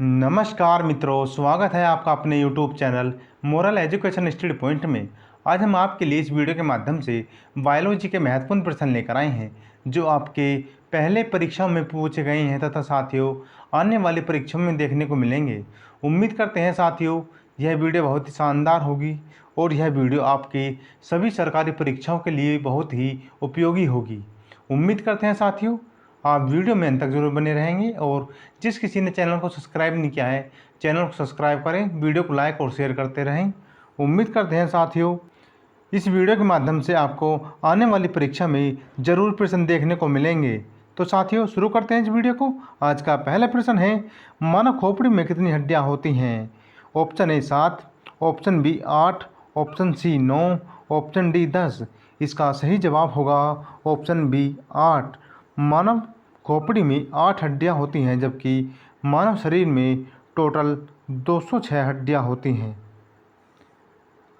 नमस्कार मित्रों, स्वागत है आपका अपने YouTube channel moral education study point में। आज हम आपके लिए इस वीडियो के माध्यम से बायोलॉजी के महत्वपूर्ण प्रश्न लेकर आए हैं जो आपके पहले परीक्षाओं में पूछे गए हैं तथा साथियों आने वाली परीक्षाओं में देखने को मिलेंगे। उम्मीद करते हैं साथियों यह वीडियो बहुत ही शानदार होगी और यह वीडियो आपकी सभी सरकारी परीक्षाओं के लिए बहुत ही उपयोगी होगी। उम्मीद करते हैं साथियों आप वीडियो में अंत तक जरूर बने रहेंगे और जिस किसी ने चैनल को सब्सक्राइब नहीं किया है चैनल को सब्सक्राइब करें, वीडियो को लाइक और शेयर करते रहें। उम्मीद करते हैं साथियों इस वीडियो के माध्यम से आपको आने वाली परीक्षा में ज़रूर प्रश्न देखने को मिलेंगे। तो साथियों शुरू करते हैं इस वीडियो को। आज का पहला प्रश्न है, मानव खोपड़ी में कितनी हड्डियाँ होती हैं? Option A 7, option B 8, option C 9, option D 10। इसका सही जवाब होगा ऑप्शन बी 8। मानव खोपड़ी में 8 हड्डियाँ होती हैं जबकि मानव शरीर में टोटल 206 हड्डियाँ होती हैं।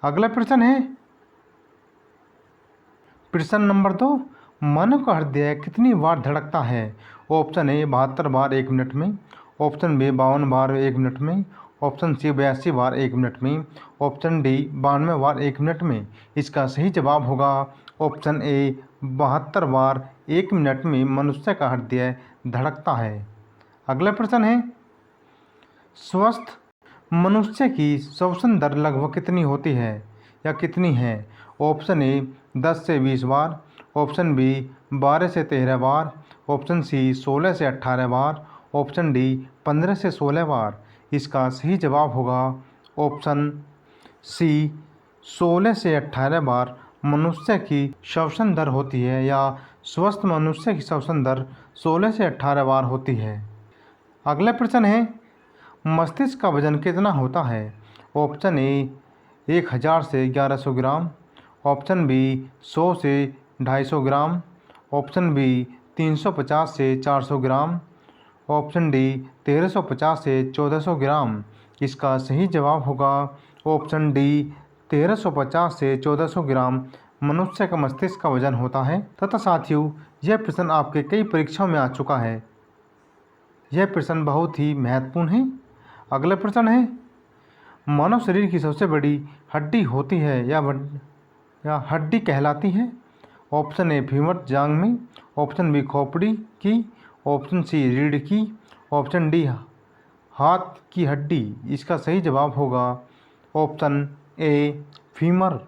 अगला प्रश्न है प्रश्न नंबर 2, मानव का हृदय कितनी बार धड़कता है? ऑप्शन ए 72 बार 1 मिनट में, ऑप्शन बी 52 बार 1 मिनट में, ऑप्शन सी 82 बार 1 मिनट में, ऑप्शन डी 92 बार 1 मिनट में। इसका सही जवाब होगा ऑप्शन ए 72 बार 1 मिनट में मनुष्य का हृदय धड़कता है। अगला प्रश्न है, स्वस्थ मनुष्य की श्वसन दर लगभग कितनी होती है या कितनी है? ऑप्शन ए 10 से 20 बार, ऑप्शन बी 12 से 13 बार, ऑप्शन सी 16 से 18 बार, ऑप्शन डी 15 से 16 बार। इसका सही जवाब होगा ऑप्शन सी 16 से 18 बार मनुष्य की श्वसन दर होती है या स्वस्थ मनुष्य की श्वसन दर 16 से 18 बार होती है। अगला प्रश्न है, मस्तिष्क का वजन कितना होता है? ऑप्शन ए 1000 से 1100 ग्राम, ऑप्शन बी 100 से 250 ग्राम, ऑप्शन बी 350 से 400 ग्राम, ऑप्शन डी 1350 से 1400 ग्राम। इसका सही जवाब होगा ऑप्शन डी 1350 से 1400 ग्राम मनुष्य का मस्तिष्क का वजन होता है। तथा साथियों यह प्रश्न आपके कई परीक्षाओं में आ चुका है। यह प्रश्न बहुत ही महत्वपूर्ण है। अगला प्रश्न है, मानव शरीर की सबसे बड़ी हड्डी होती है या हड्डी कहलाती है? ऑप्शन ए फीमर जांघ में, ऑप्शन बी खोपड़ी की, ऑप्शन सी रीढ़ की, ऑप्शन डी हाथ की हड्डी। इसका सही जवाब होगा ऑप्शन ए फीमर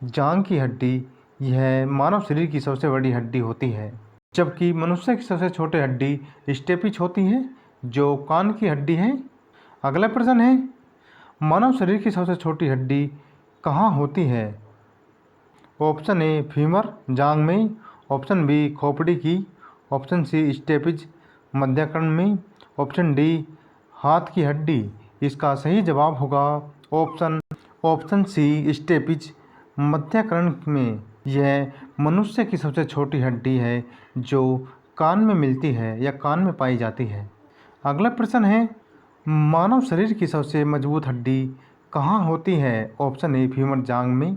जांघ की हड्डी। यह मानव शरीर की सबसे बड़ी हड्डी होती है जबकि मनुष्य की सबसे छोटी हड्डी स्टेपिच होती है जो कान की हड्डी है। अगला प्रश्न है, मानव शरीर की सबसे छोटी हड्डी कहाँ होती है? ऑप्शन ए फीमर जांघ में, ऑप्शन बी खोपड़ी की, ऑप्शन सी स्टेपिज मध्यकर्ण में, ऑप्शन डी हाथ की हड्डी। इसका सही जवाब होगा ऑप्शन सी स्टेपिज मध्यकर्ण में। यह मनुष्य की सबसे छोटी हड्डी है जो कान में मिलती है या कान में पाई जाती है। अगला प्रश्न है, मानव शरीर की सबसे मजबूत हड्डी कहाँ होती है? ऑप्शन ए फीमर जांघ में,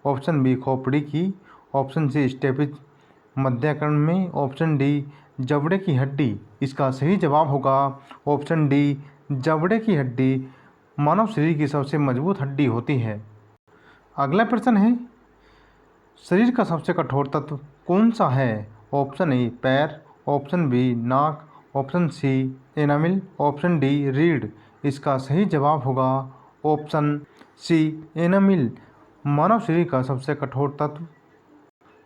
ऑप्शन बी खोपड़ी की, ऑप्शन सी स्टेपिज मध्यकर्ण में, ऑप्शन डी जबड़े की हड्डी। इसका सही जवाब होगा ऑप्शन डी जबड़े की हड्डी मानव शरीर की सबसे मजबूत हड्डी होती है। अगला प्रश्न है, शरीर का सबसे कठोर तत्व कौन सा है? ऑप्शन ए पैर, ऑप्शन बी नाक, option C enamel, option D रीढ़। इसका सही जवाब होगा ऑप्शन सी एनामिल मानव शरीर का सबसे कठोर तत्व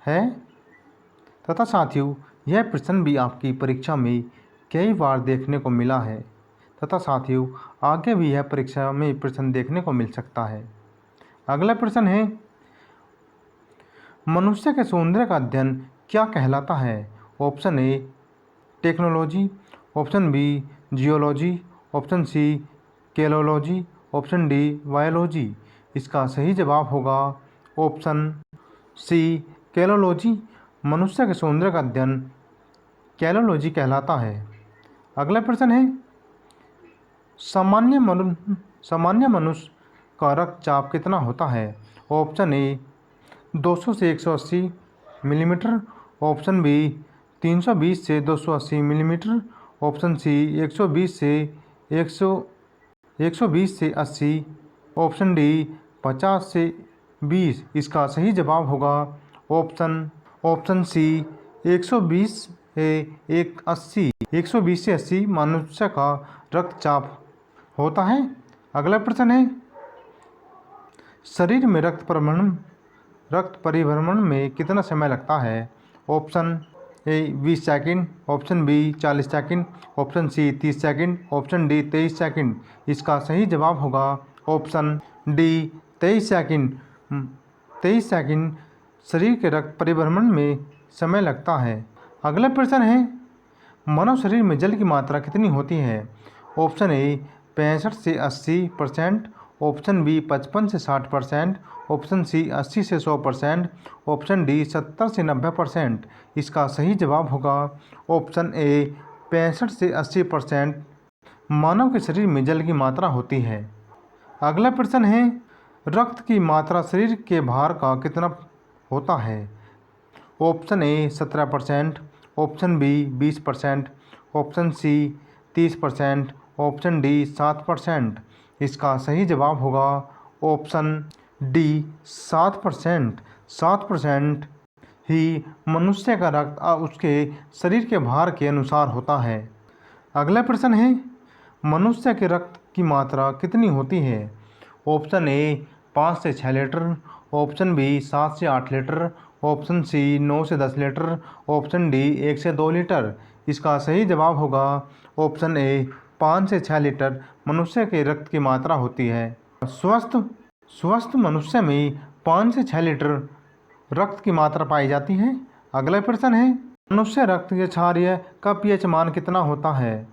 है। तथा साथियों यह प्रश्न भी आपकी परीक्षा में कई बार देखने को मिला है तथा साथियों आगे भी यह परीक्षा में प्रश्न देखने को मिल सकता है। अगला प्रश्न है, मनुष्य के सौंदर्य का अध्ययन क्या कहलाता है? Option A technology, option B geology, option C caliology, option D biology. इसका सही जवाब होगा ऑप्शन सी केलोलॉजी। मनुष्य के सौंदर्य का अध्ययन केलोलॉजी कहलाता है। अगला प्रश्न है, सामान्य मनुष्य का रक्तचाप कितना होता है? ऑप्शन ए 200 से 180 मिलीमीटर, ऑप्शन बी 320 से 280 मिलीमीटर, ऑप्शन सी 120 से 120 से 80। ऑप्शन डी 50 से 20। इसका सही जवाब होगा ऑप्शन सी 120 से 80। 120 से 80 मनुष्य का रक्तचाप होता है। अगला प्रश्न है, शरीर में रक्त परिभ्रमण में कितना समय लगता है? Option A 20 second, option B 40 second, option C 30 second, option D 23 second. इसका सही जवाब होगा ऑप्शन डी 23 सेकंड। 23 सेकंड शरीर के रक्त परिभ्रमण में समय लगता है। अगला प्रश्न है, मानव शरीर में जल की मात्रा कितनी होती है? ऑप्शन ए 65 से 80%, ऑप्शन बी 55 से 60%, ऑप्शन सी 80 से 100%, ऑप्शन डी 70 से 90%। इसका सही जवाब होगा ऑप्शन ए 65 से 80% मानव के शरीर में जल की मात्रा होती है। अगला प्रश्न है, रक्त की मात्रा शरीर के भार का कितना होता है? Option A 17%, option B 20%, option C 30%, option D 7%। इसका सही जवाब होगा ऑप्शन डी 7%। 7% ही मनुष्य का रक्त उसके शरीर के भार के अनुसार होता है। अगला प्रश्न है, मनुष्य के रक्त की मात्रा कितनी होती है? ऑप्शन ए 5 से 6 लीटर, ऑप्शन बी 7 से 8 लीटर, ऑप्शन सी 9 से 10 लीटर, ऑप्शन डी 1 से 2 लीटर। इसका सही जवाब होगा ऑप्शन ए 5 से 6 लीटर मनुष्य के रक्त की मात्रा होती है। स्वस्थ मनुष्य में 5 से 6 लीटर रक्त की मात्रा पाई जाती है। अगला प्रश्न है, मनुष्य रक्त के क्षारीय का पीएच मान कितना होता है?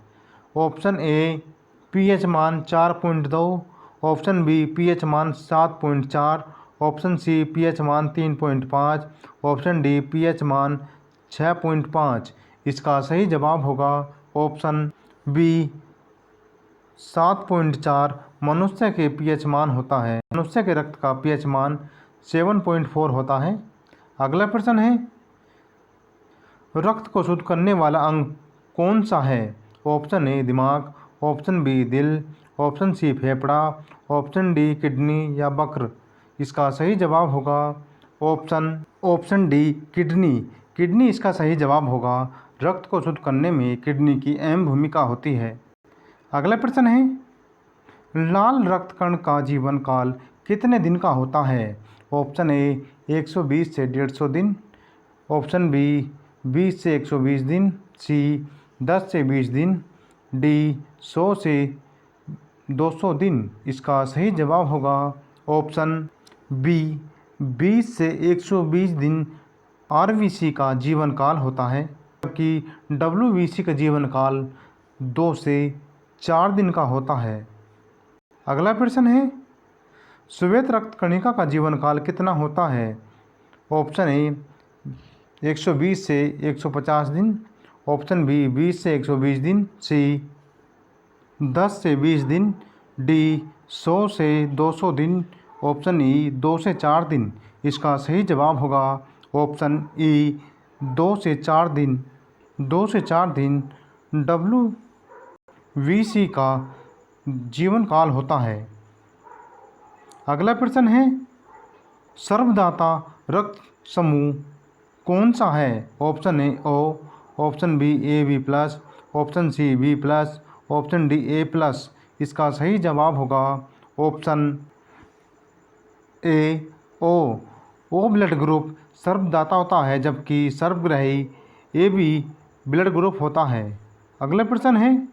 ऑप्शन ए पीएच मान 4.2, ऑप्शन बी पीएच मान 7.4, ऑप्शन सी पीएच मान 3.5, ऑप्शन डी पीएच मान 6.5। इसका सही जवाब होगा ऑप्शन बी 7.4 मनुष्य के पीएच मान होता है। मनुष्य के रक्त का पीएच मान 7.4 होता है। अगला प्रश्न है, रक्त को शुद्ध करने वाला अंग कौन सा है? ऑप्शन ए दिमाग, ऑप्शन बी दिल, ऑप्शन सी फेफड़ा, ऑप्शन डी किडनी या वक्र। इसका सही जवाब होगा ऑप्शन डी किडनी। किडनी इसका सही जवाब होगा। रक्त को शुद्ध करने में किडनी की अहम भूमिका होती है। अगला प्रश्न है, लाल रक्त कण का जीवन काल कितने दिन का होता है? ऑप्शन ए 120 से 150 दिन, ऑप्शन बी 20 से 120 दिन, सी 10 से 20 दिन, डी 100 से 200 दिन। इसका सही जवाब होगा ऑप्शन बी 20 से 120 दिन आरबीसी का जीवन काल होता है, जबकि डब्ल्यूबीसी का जीवन काल 2 से 4 दिन का होता है। अगला प्रश्न है, श्वेत रक्त कणिका का जीवन काल कितना होता है? ऑप्शन ए 120 से 150 दिन, ऑप्शन बी 20 से 120 दिन, सी 10 से 20 दिन, डी 100 से 200 दिन, ऑप्शन ई 2 से 4 दिन। इसका सही जवाब होगा ऑप्शन ई 2 से 4 दिन। 2 से 4 दिन डब्ल्यूबीसी का जीवन काल होता है। अगला प्रश्न है, सर्वदाता रक्त समूह कौन सा है? Option A O, option B A B plus, option C B plus, option D A plus. इसका सही जवाब होगा option A O blood group सर्वदाता होता है, जबकि सर्वग्राही ए बी ब्लड ग्रुप होता है। अगला प्रश्न है,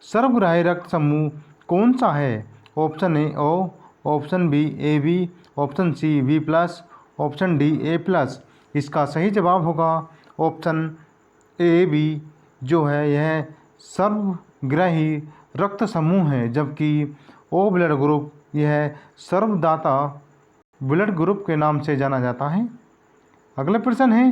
सर्वग्राही रक्त समूह कौन सा है? Option A O, option B A B, option C B plus, option D A plus. इसका सही जवाब होगा ऑप्शन ए बी जो है यह सर्वग्राही रक्त समूह है, जबकि ओ ब्लड ग्रुप यह सर्वदाता ब्लड ग्रुप के नाम से जाना जाता है। अगला प्रश्न है,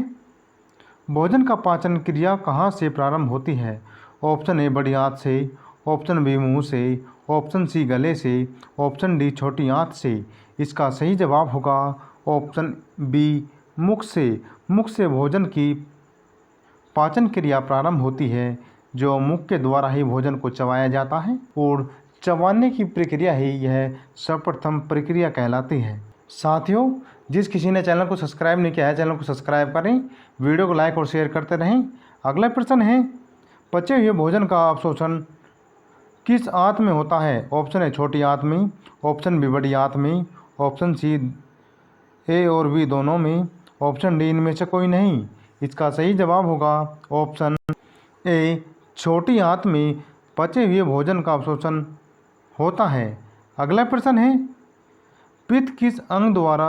भोजन का पाचन क्रिया कहाँ से प्रारंभ होती है? ऑप्शन ए बड़ी आंत से, ऑप्शन बी मुंह से, ऑप्शन सी गले से, ऑप्शन डी छोटी आंत से। इसका सही जवाब होगा ऑप्शन बी मुख से। मुख से भोजन की पाचन क्रिया प्रारंभ होती है, जो मुख के द्वारा ही भोजन को चबाया जाता है और चबाने की प्रक्रिया ही यह सर्वप्रथम प्रक्रिया कहलाती है। साथियों, जिस किसी ने चैनल को सब्सक्राइब नहीं किया है, चैनल को सब्सक्राइब करें, वीडियो को लाइक और शेयर करते रहें। अगला प्रश्न है, पचे हुए भोजन का अवशोषण किस आंत में होता है? ऑप्शन है छोटी आंत में, ऑप्शन बी बड़ी आंत में, ऑप्शन सी ए और बी दोनों में, ऑप्शन डी इनमें से कोई नहीं। इसका सही जवाब होगा ऑप्शन ए, छोटी आंत में पचे हुए भोजन का अवशोषण होता है। अगला प्रश्न है, पित्त किस अंग द्वारा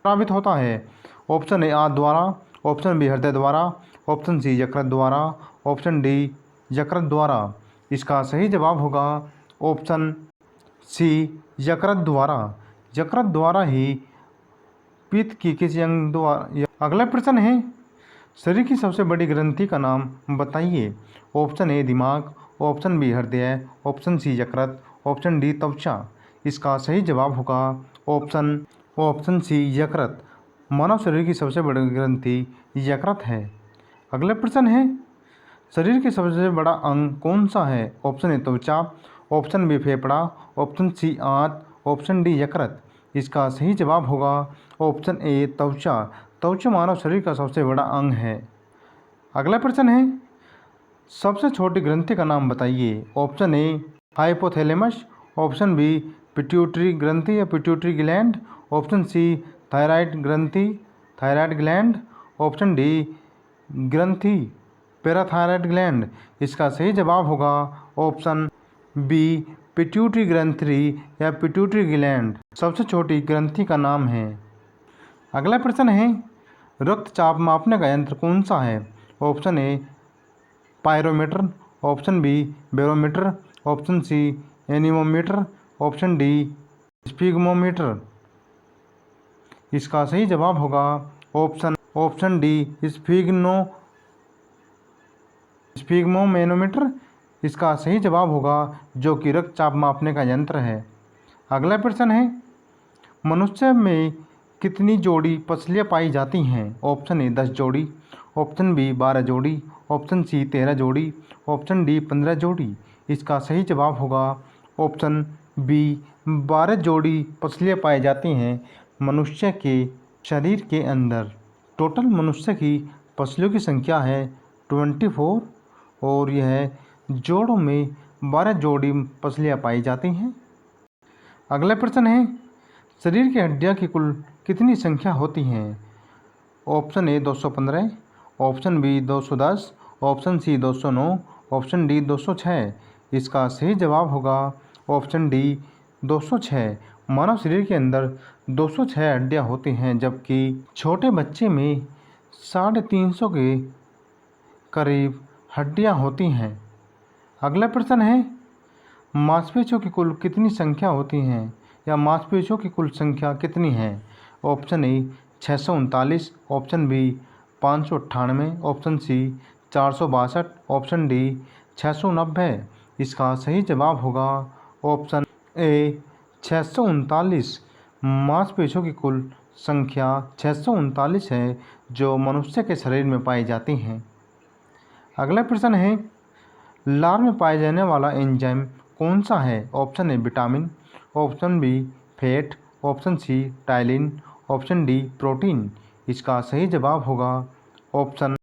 प्रभावित होता है? ऑप्शन ए आंत द्वारा, ऑप्शन बी हृदय द्वारा, ऑप्शन सी यकृत द्वारा, ऑप्शन डी यकृत द्वारा। इसका सही जवाब होगा ऑप्शन सी यकृत द्वारा। यकृत द्वारा ही पित्त की किसी अंग द्वारा। अगला प्रश्न है, शरीर की सबसे बड़ी ग्रंथि का नाम बताइए। ऑप्शन ए दिमाग, ऑप्शन बी हृदय, ऑप्शन सी यकृत, ऑप्शन डी त्वचा। इसका सही जवाब होगा ऑप्शन सी यकृत। मानव शरीर की सबसे बड़ी ग्रंथि यकृत है। अगला प्रश्न है, शरीर के सबसे बड़ा अंग कौन सा है? ऑप्शन ए त्वचा, ऑप्शन बी फेफड़ा, ऑप्शन सी आंत, ऑप्शन डी यकृत। इसका सही जवाब होगा ऑप्शन ए त्वचा। त्वचा मानव शरीर का सबसे बड़ा अंग है। अगला प्रश्न है, सबसे छोटी ग्रंथि का नाम बताइए। Option A hypothalamus, option B pituitary ग्रंथि या pituitary gland, option C thyroid ग्रंथि थायराइड ग्लैंड, ऑप्शन डी ग्रंथि पैराथायराइड ग्लैंड। इसका सही जवाब होगा ऑप्शन बी पिट्यूटरी ग्रंथि या पिट्यूटरी ग्लैंड सबसे छोटी ग्रंथि का नाम है। अगला प्रश्न है, रक्तचाप मापने का यंत्र कौन सा है? Option A pyrometer, option B barometer, option C anemometer, option D sphygmometer. इसका सही जवाब होगा ऑप्शन डी स्फिग्मोमेनोमीटर। इसका सही जवाब होगा जो कि रक्तचाप मापने का यंत्र है। अगला प्रश्न है, मनुष्य में कितनी जोड़ी पसलियाँ पाई जाती हैं? ऑप्शन ए 10 जोड़ी, ऑप्शन बी 12 जोड़ी, ऑप्शन सी 13 जोड़ी, ऑप्शन डी 15 जोड़ी। इसका सही जवाब होगा ऑप्शन बी 12 जोड़ी पसलियाँ पाई जाती हैं मनुष्य के शरीर के अंदर। टोटल मनुष्य की पसलियों की संख्या है 24 और यह जोड़ों में 12 जोड़ी पसलियाँ पाई जाती हैं। अगला प्रश्न है, शरीर की हड्डियाँ की कुल कितनी संख्या होती हैं? Option A 215, option B 210, option C 209, option D 206। इसका सही जवाब होगा ऑप्शन डी 206। मानव शरीर के अंदर 206 हड्डियाँ होती हैं, जबकि छोटे बच्चे में 350 के करीब हड्डियाँ होती हैं। अगला प्रश्न है, मांसपेशियों की कुल कितनी संख्या होती हैं या मांसपेशियों की कुल संख्या कितनी है? Option A 639, option B 598, option C 462, option D 690। इसका सही जवाब होगा ऑप्शन ए 639। मांसपेशियों की कुल संख्या 639 है जो मनुष्य के शरीर में पाई जाती हैं। अगला प्रश्न है, लार में पाए जाने वाला एंजाइम कौन सा है? Option A vitamin, option B fat, option C ptyalin, option D protein. इसका सही जवाब होगा ऑप्शन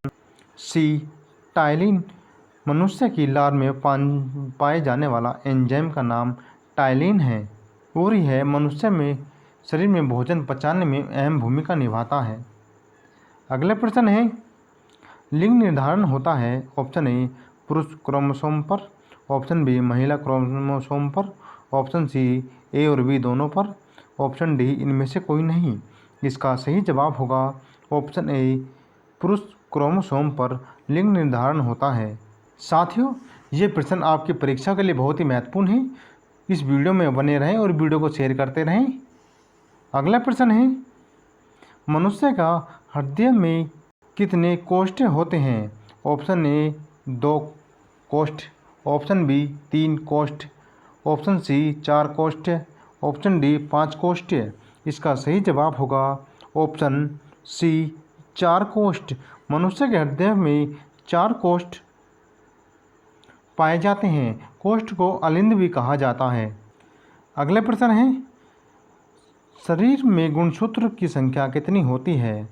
सी टाइलिन। मनुष्य की लार में पाए जाने वाला एंजाइम का नाम टाइलिन है और यह मनुष्य में शरीर में भोजन पचाने में अहम भूमिका निभाता है। अगला प्रश्न है, लिंग निर्धारण होता है ऑप्शन ए पुरुष क्रोमोसोम पर, ऑप्शन बी महिला क्रोमोसोम पर, ऑप्शन सी ए और बी दोनों पर, ऑप्शन डी इनमें से कोई नहीं। इसका सही जवाब होगा ऑप्शन ए पुरुष क्रोमोसोम पर लिंग निर्धारण होता है। साथियों, ये प्रश्न आपकी परीक्षा के लिए बहुत ही महत्वपूर्ण है। इस वीडियो में बने रहें और वीडियो को शेयर करते रहें। अगला प्रश्न है, मनुष्य का हृदय में कितने कोष्ठ होते हैं? ऑप्शन ए 2 कोष्ठ, ऑप्शन बी 3 कोष्ठ, ऑप्शन सी 4 कोष्ठ, ऑप्शन डी 5 कोष्ठ। इसका सही जवाब होगा ऑप्शन सी 4 कोष्ठ। मनुष्य के हृदय में 4 कोष्ठ पाए जाते हैं। कोष्ठ को अलिंद भी कहा जाता है। अगले प्रश्न है, शरीर में गुणसूत्र की संख्या कितनी होती है?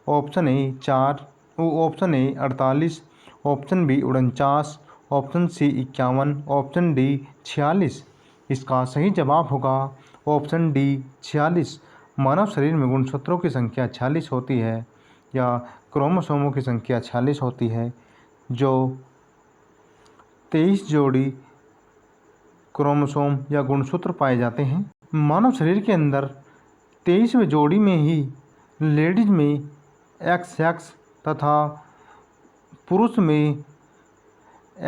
Option A 4, option A 48, option B 49, option C 51, option D 46। इसका सही जवाब होगा ऑप्शन डी 46। मानव शरीर में गुणसूत्रों की संख्या 46 होती है, या क्रोमोसोमों की संख्या 46 होती है, जो 23 जोड़ी क्रोमोसोम या गुणसूत्र पाए जाते हैं। मानव शरीर के अंदर 23वें जोड़ी में ही लेडीज में XX तथा पुरुष में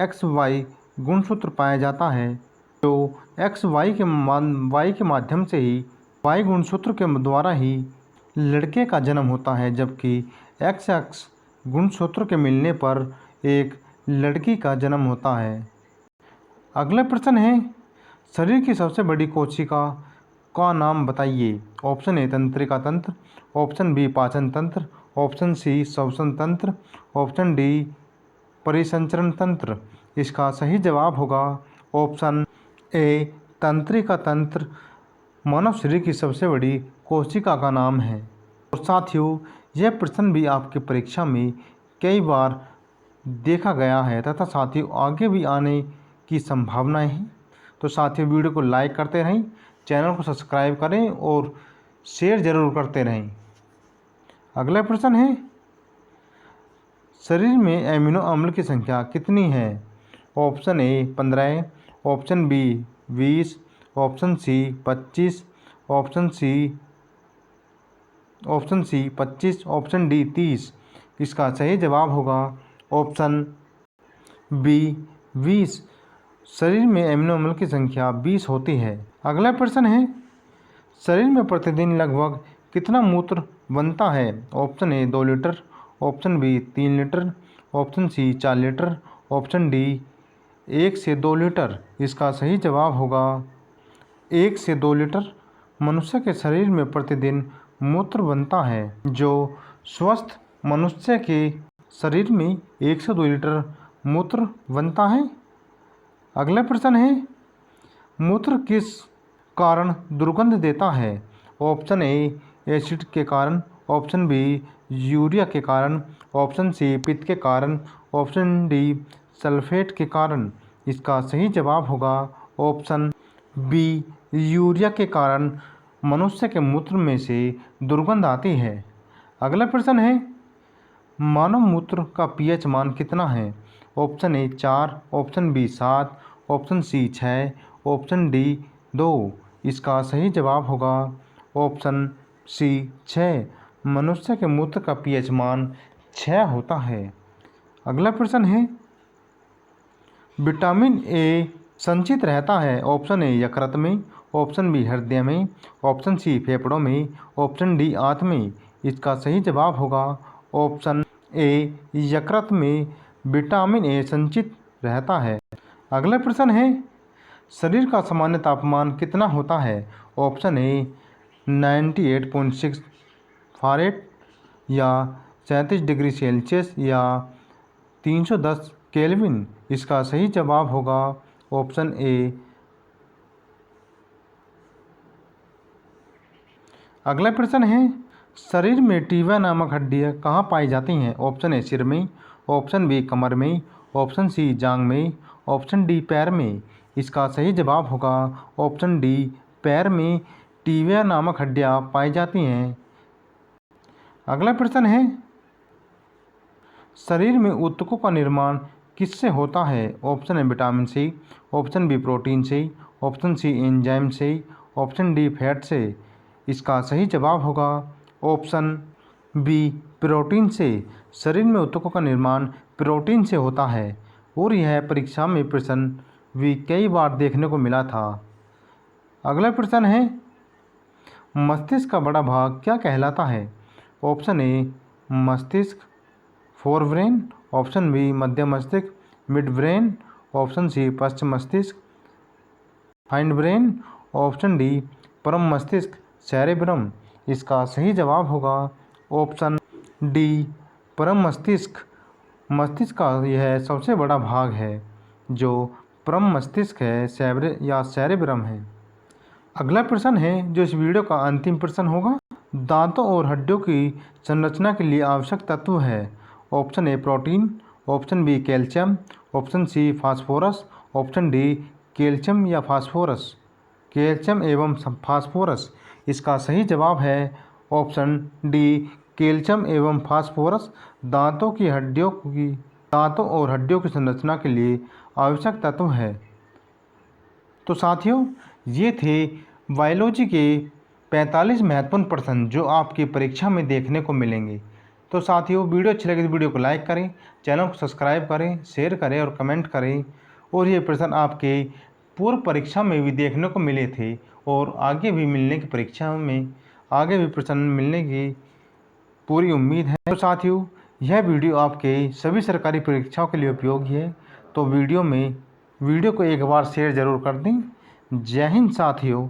XY गुणसूत्र पाया जाता है, जो XY के माध्यम से ही Y गुणसूत्र के द्वारा ही लड़के का जन्म होता है, जबकि XX गुणसूत्र के मिलने पर एक लड़की का जन्म होता है। अगला प्रश्न है, शरीर की सबसे बड़ी कोशिका का नाम बताइए। ऑप्शन ए तंत्रिका तंत्र, ऑप्शन बी पाचन तंत्र, ऑप्शन सी श्वसन तंत्र, ऑप्शन डी परिसंचरण तंत्र। इसका सही जवाब होगा ऑप्शन ए तंत्रिका तंत्र। मानव शरीर की सबसे बड़ी कोशिका का नाम है। और साथियों, यह प्रश्न भी आपकी परीक्षा में कई बार देखा गया है तथा साथियों आगे भी आने की संभावनाएं हैं। तो साथियों, वीडियो को लाइक करते रहें, चैनल को सब्सक्राइब करें और शेयर जरूर करते रहें। अगला प्रश्न है, शरीर में एमिनो अम्ल की संख्या कितनी है? Option A 15, option B 20, option C 25, option C 25, option D 30। इसका सही जवाब होगा ऑप्शन बी 20। शरीर में एमिनो अम्ल की संख्या 20 होती है। अगला प्रश्न है, शरीर में प्रतिदिन लगभग कितना मूत्र बनता है? Option A 2 litre, option B 3 litre, option C 4 litre, option D 1 से 2 लीटर। इसका सही जवाब होगा 1 से 2 लीटर। मनुष्य के शरीर में प्रतिदिन मूत्र बनता है। जो स्वस्थ मनुष्य के शरीर में 1 से 2 लीटर मूत्र बनता है। अगला प्रश्न है, मूत्र किस कारण दुर्गंध देता है? ऑप्शन ए एसिड के कारण, ऑप्शन बी यूरिया के कारण, ऑप्शन सी पित्त के कारण, ऑप्शन डी सल्फेट के कारण। इसका सही जवाब होगा ऑप्शन बी यूरिया के कारण मनुष्य के मूत्र में से दुर्गंध आती है। अगला प्रश्न है, मानव मूत्र का पीएच मान कितना है? Option A 4, option B 7, option C 6, option D 2। इसका सही जवाब होगा ऑप्शन सी 6। मनुष्य के मूत्र का पीएच मान 6 होता है। अगला प्रश्न है, विटामिन ए संचित रहता है। ऑप्शन ए यकृत में, ऑप्शन बी हृदय में, ऑप्शन सी फेफड़ों में, ऑप्शन डी आंत में। इसका सही जवाब होगा ऑप्शन ए यकृत में विटामिन ए संचित रहता है। अगला प्रश्न है, शरीर का सामान्य तापमान कितना होता है? ऑप्शन ए 98.6 फ़ारेनहाइट या 37 डिग्री सेल्सियस या 310 केल्विन। इसका सही जवाब होगा ऑप्शन ए। अगला प्रश्न है, शरीर में टीबिया नामक हड्डियाँ कहाँ पाई जाती हैं? ऑप्शन ए सिर में, ऑप्शन बी कमर में, ऑप्शन सी जांघ में, ऑप्शन डी पैर में। इसका सही जवाब होगा ऑप्शन डी पैर में टीबिया नामक हड्डियाँ पाई जाती हैं। अगला प्रश्न है, शरीर में ऊतकों का निर्माण किससे होता है? Option A vitamin C, option B protein से, ऑप्शन सी एंजाइम से, ऑप्शन डी फैट से। इसका सही जवाब होगा ऑप्शन बी प्रोटीन से। शरीर में ऊतकों का निर्माण प्रोटीन से होता है और यह परीक्षा में प्रश्न भी कई बार देखने को मिला था। अगला प्रश्न है, मस्तिष्क का बड़ा भाग क्या कहलाता है? ऑप्शन ए मस्तिष्क फोरब्रेन, ऑप्शन बी मध्य मस्तिष्क मिड ब्रेन, ऑप्शन सी पश्च मस्तिष्क हाइंड ब्रेन, ऑप्शन डी परम मस्तिष्क सेरेब्रम। इसका सही जवाब होगा ऑप्शन डी परम मस्तिष्क। मस्तिष्क का यह सबसे बड़ा भाग है जो परम मस्तिष्क है, सेरेब्रम है। अगला प्रश्न है जो इस वीडियो का अंतिम प्रश्न होगा। दांतों और हड्डियों की संरचना के लिए आवश्यक तत्व है। Option A protein, option B calcium, option C phosphorus, option D calcium या फास्फोरस। कैल्शियम एवं फास्फोरस। इसका सही जवाब है ऑप्शन डी कैल्शियम एवं फास्फोरस। दांतों और हड्डियों की संरचना के लिए आवश्यक तत्व है। तो साथियों, ये थे बायोलॉजी के 45 महत्वपूर्ण प्रश्न जो आपकी परीक्षा में देखने को मिलेंगे। तो साथियों, वीडियो अच्छी लगी तो वीडियो को लाइक करें, चैनल को सब्सक्राइब करें, शेयर करें और कमेंट करें। और ये प्रश्न आपके पूर्व परीक्षा में भी देखने को मिले थे और आगे भी मिलने की परीक्षा में आगे भी प्रश्न मिलने की पूरी उम्मीद है। तो साथियों, यह वीडियो आपके सभी सरकारी परीक्षाओं के लिए उपयोगी है। तो वीडियो को एक बार शेयर ज़रूर कर दें। जय हिंद साथियों।